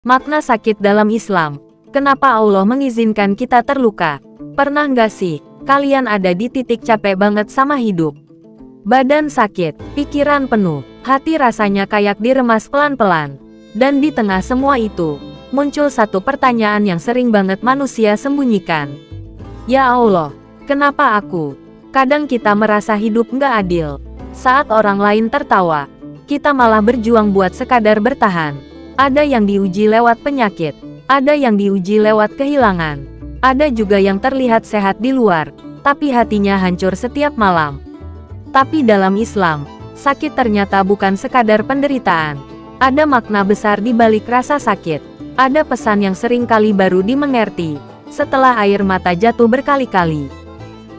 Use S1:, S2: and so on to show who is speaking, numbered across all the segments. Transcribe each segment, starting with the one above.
S1: Makna sakit dalam Islam. Kenapa Allah mengizinkan kita terluka? Pernah nggak sih, kalian ada di titik capek banget sama hidup? Badan sakit, pikiran penuh, hati rasanya kayak diremas pelan-pelan. Dan di tengah semua itu, muncul satu pertanyaan yang sering banget manusia sembunyikan. Ya Allah, kenapa aku? Kadang kita merasa hidup nggak adil. Saat orang lain tertawa, kita malah berjuang buat sekadar bertahan. Ada yang diuji lewat penyakit, ada yang diuji lewat kehilangan, ada juga yang terlihat sehat di luar, tapi hatinya hancur setiap malam. Tapi dalam Islam, sakit ternyata bukan sekadar penderitaan. Ada makna besar di balik rasa sakit. Ada pesan yang sering kali baru dimengerti, setelah air mata jatuh berkali-kali.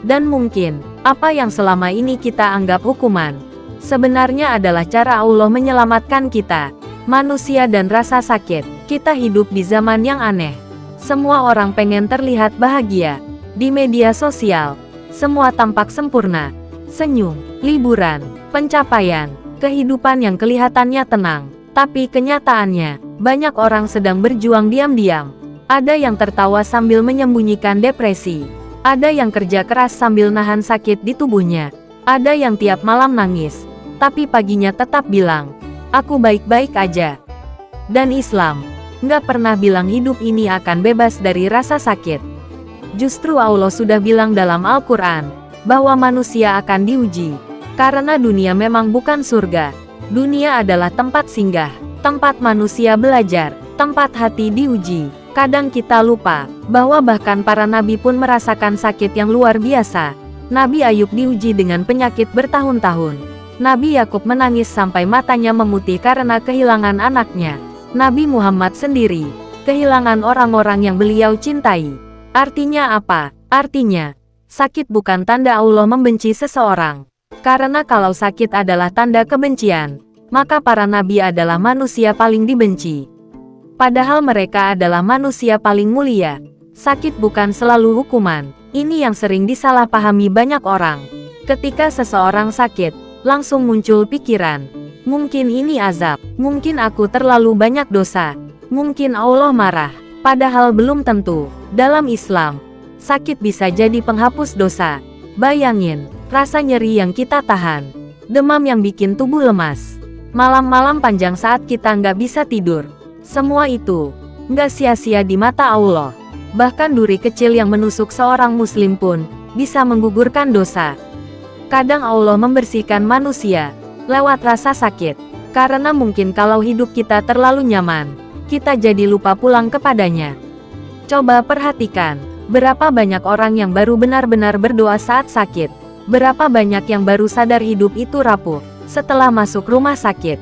S1: Dan mungkin, apa yang selama ini kita anggap hukuman, sebenarnya adalah cara Allah menyelamatkan kita. Manusia dan rasa sakit. Kita hidup di zaman yang aneh. Semua orang pengen terlihat bahagia. Di media sosial, semua tampak sempurna. Senyum, liburan, pencapaian, kehidupan yang kelihatannya tenang. Tapi kenyataannya, banyak orang sedang berjuang diam-diam. Ada yang tertawa sambil menyembunyikan depresi. Ada yang kerja keras sambil nahan sakit di tubuhnya. Ada yang tiap malam nangis, tapi paginya tetap bilang, "Aku baik-baik aja." Dan Islam nggak pernah bilang hidup ini akan bebas dari rasa sakit. Justru Allah sudah bilang dalam Al-Quran, bahwa manusia akan diuji. Karena dunia memang bukan surga. Dunia adalah tempat singgah, tempat manusia belajar, tempat hati diuji. Kadang kita lupa, bahwa bahkan para nabi pun merasakan sakit yang luar biasa. Nabi Ayub diuji dengan penyakit bertahun-tahun. Nabi Yakub menangis sampai matanya memutih karena kehilangan anaknya. Nabi Muhammad sendiri kehilangan orang-orang yang beliau cintai. Artinya apa? Artinya, sakit bukan tanda Allah membenci seseorang. Karena kalau sakit adalah tanda kebencian, maka para nabi adalah manusia paling dibenci. Padahal mereka adalah manusia paling mulia. Sakit bukan selalu hukuman. Ini yang sering disalahpahami banyak orang. Ketika seseorang sakit, langsung muncul pikiran, mungkin ini azab, mungkin aku terlalu banyak dosa, mungkin Allah marah. Padahal belum tentu. Dalam Islam, sakit bisa jadi penghapus dosa. Bayangin, rasa nyeri yang kita tahan, demam yang bikin tubuh lemas, malam-malam panjang saat kita nggak bisa tidur. Semua itu nggak sia-sia di mata Allah. Bahkan duri kecil yang menusuk seorang muslim pun bisa menggugurkan dosa. Kadang Allah membersihkan manusia lewat rasa sakit, karena mungkin kalau hidup kita terlalu nyaman, kita jadi lupa pulang kepadanya. Coba perhatikan, berapa banyak orang yang baru benar-benar berdoa saat sakit, berapa banyak yang baru sadar hidup itu rapuh setelah masuk rumah sakit,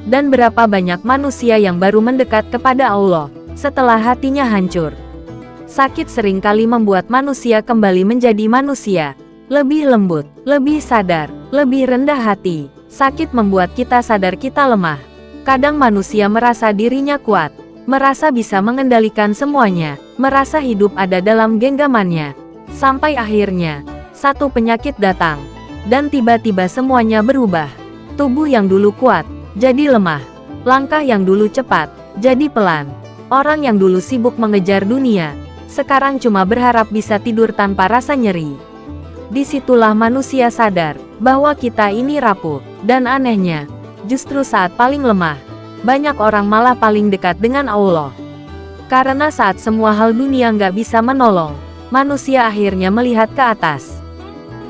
S1: dan berapa banyak manusia yang baru mendekat kepada Allah setelah hatinya hancur. Sakit seringkali membuat manusia kembali menjadi manusia. Lebih lembut, lebih sadar, lebih rendah hati. Sakit membuat kita sadar kita lemah. Kadang manusia merasa dirinya kuat, merasa bisa mengendalikan semuanya, merasa hidup ada dalam genggamannya. Sampai akhirnya, satu penyakit datang, dan tiba-tiba semuanya berubah. Tubuh yang dulu kuat, jadi lemah. Langkah yang dulu cepat, jadi pelan. Orang yang dulu sibuk mengejar dunia, sekarang cuma berharap bisa tidur tanpa rasa nyeri. Disitulah manusia sadar bahwa kita ini rapuh. Dan anehnya, justru saat paling lemah, banyak orang malah paling dekat dengan Allah. Karena saat semua hal dunia nggak bisa menolong, manusia akhirnya melihat ke atas.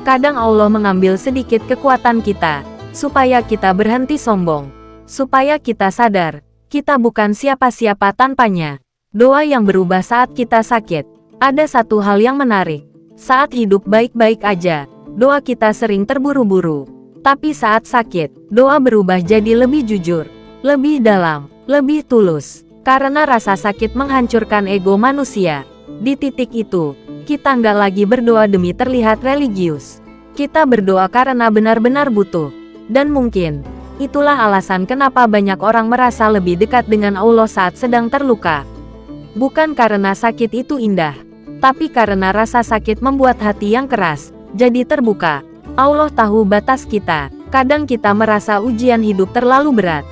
S1: Kadang Allah mengambil sedikit kekuatan kita, supaya kita berhenti sombong, supaya kita sadar, kita bukan siapa-siapa tanpanya. Doa yang berubah saat kita sakit. Ada satu hal yang menarik. Saat hidup baik-baik aja, doa kita sering terburu-buru. Tapi saat sakit, doa berubah jadi lebih jujur, lebih dalam, lebih tulus. Karena rasa sakit menghancurkan ego manusia. Di titik itu, kita nggak lagi berdoa demi terlihat religius. Kita berdoa karena benar-benar butuh. Dan mungkin, itulah alasan kenapa banyak orang merasa lebih dekat dengan Allah saat sedang terluka. Bukan karena sakit itu indah, tapi karena rasa sakit membuat hati yang keras jadi terbuka. Allah tahu batas kita. Kadang kita merasa ujian hidup terlalu berat,